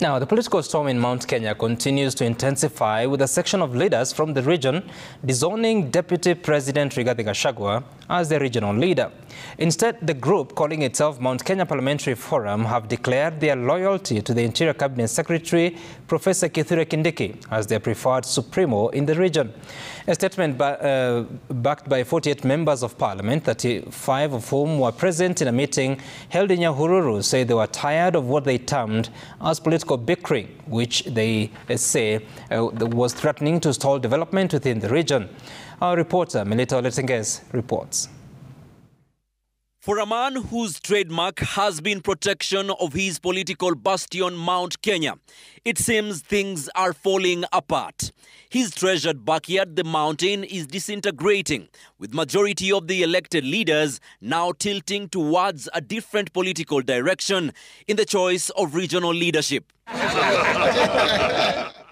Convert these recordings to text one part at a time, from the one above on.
Now, the political storm in Mt Kenya continues to intensify, with a section of leaders from the region disowning Deputy President Rigathi Gachagua as the regional leader. Instead, the group, calling itself Mt Kenya Parliamentary Forum, have declared their loyalty to the Interior Cabinet Secretary, Professor Kithure Kindiki, as their preferred Supremo in the region. A statement backed by 48 members of parliament, 35 of whom were present in a meeting held in Nyahururu, say they were tired of what they termed as political bickering, which they say was threatening to stall development within the region. Our reporter, Melita Oletenges, reports. For a man whose trademark has been protection of his political bastion, Mt Kenya, it seems things are falling apart. His treasured backyard, the mountain, is disintegrating, with majority of the elected leaders now tilting towards a different political direction in the choice of regional leadership.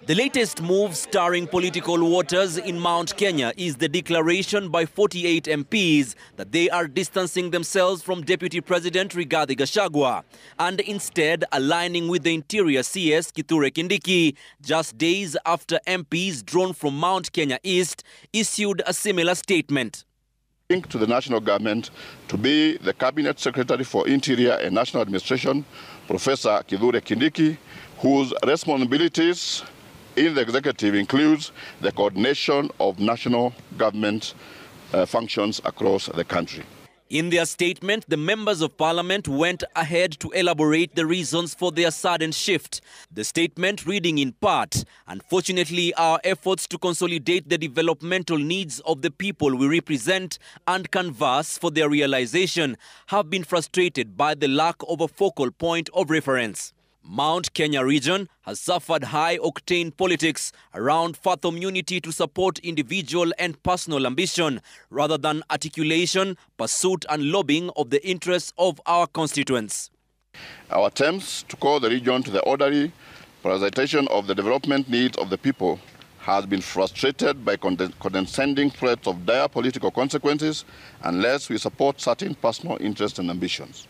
The latest move stirring political waters in Mt Kenya is the declaration by 48 MPs that they are distancing themselves from Deputy President Rigathi Gachagua and instead aligning with the Interior CS Kithure Kindiki, just days after MPs drawn from Mt Kenya East issued a similar statement. To the national government to be the Cabinet Secretary for Interior and National Administration, Professor Kithure Kindiki, whose responsibilities in the executive includes the coordination of national government functions across the country. In their statement, the members of parliament went ahead to elaborate the reasons for their sudden shift. The statement reading in part, "Unfortunately, our efforts to consolidate the developmental needs of the people we represent and canvass for their realization have been frustrated by the lack of a focal point of reference." Mt Kenya region has suffered high-octane politics around fathom unity to support individual and personal ambition rather than articulation, pursuit and lobbying of the interests of our constituents. Our attempts to call the region to the orderly prioritization of the development needs of the people has been frustrated by condescending threats of dire political consequences unless we support certain personal interests and ambitions.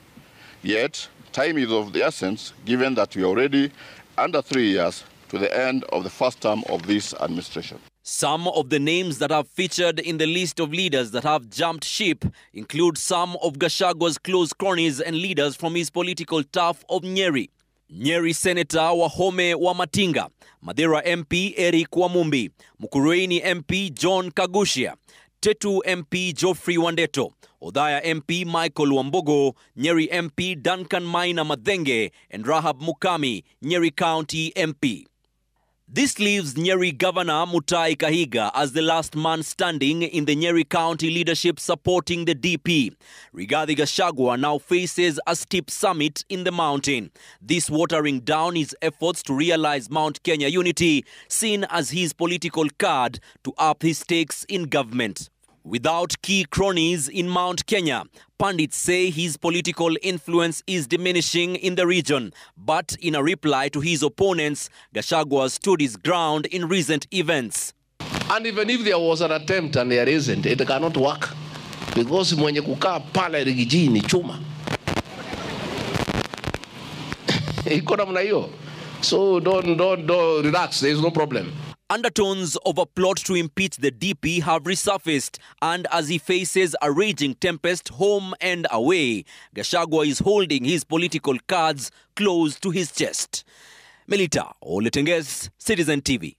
Yet, time is of the essence, given that we are already under 3 years to the end of the first term of this administration. Some of the names that have featured in the list of leaders that have jumped ship include some of Gachagua's close cronies and leaders from his political turf of Nyeri. Nyeri Senator Wahome Wamatinga, Madera MP Eric Wamumbi, Mukurweini MP John Kagushia, Tetu MP Geoffrey Wandeto, Othaya MP Michael Wambogo, Nyeri MP Duncan Maina Madenge, and Rahab Mukami, Nyeri County MP. This leaves Nyeri Governor Mutahi Kahiga as the last man standing in the Nyeri County leadership supporting the DP. Rigathi Gachagua now faces a steep summit in the mountain, this watering down his efforts to realize Mt Kenya unity, seen as his political card to up his stakes in government. Without key cronies in Mt Kenya, pundits say his political influence is diminishing in the region. But in a reply to his opponents, Gachagua stood his ground in recent events. And even if there was an attempt and there isn't, it cannot work. Because mwenye kukaa pale rigiji ni chuma. Iko namna hiyo. So don't relax, there is no problem. Undertones of a plot to impeach the DP have resurfaced, and as he faces a raging tempest home and away, Gachagua is holding his political cards close to his chest. Melita Oletenges, Citizen TV.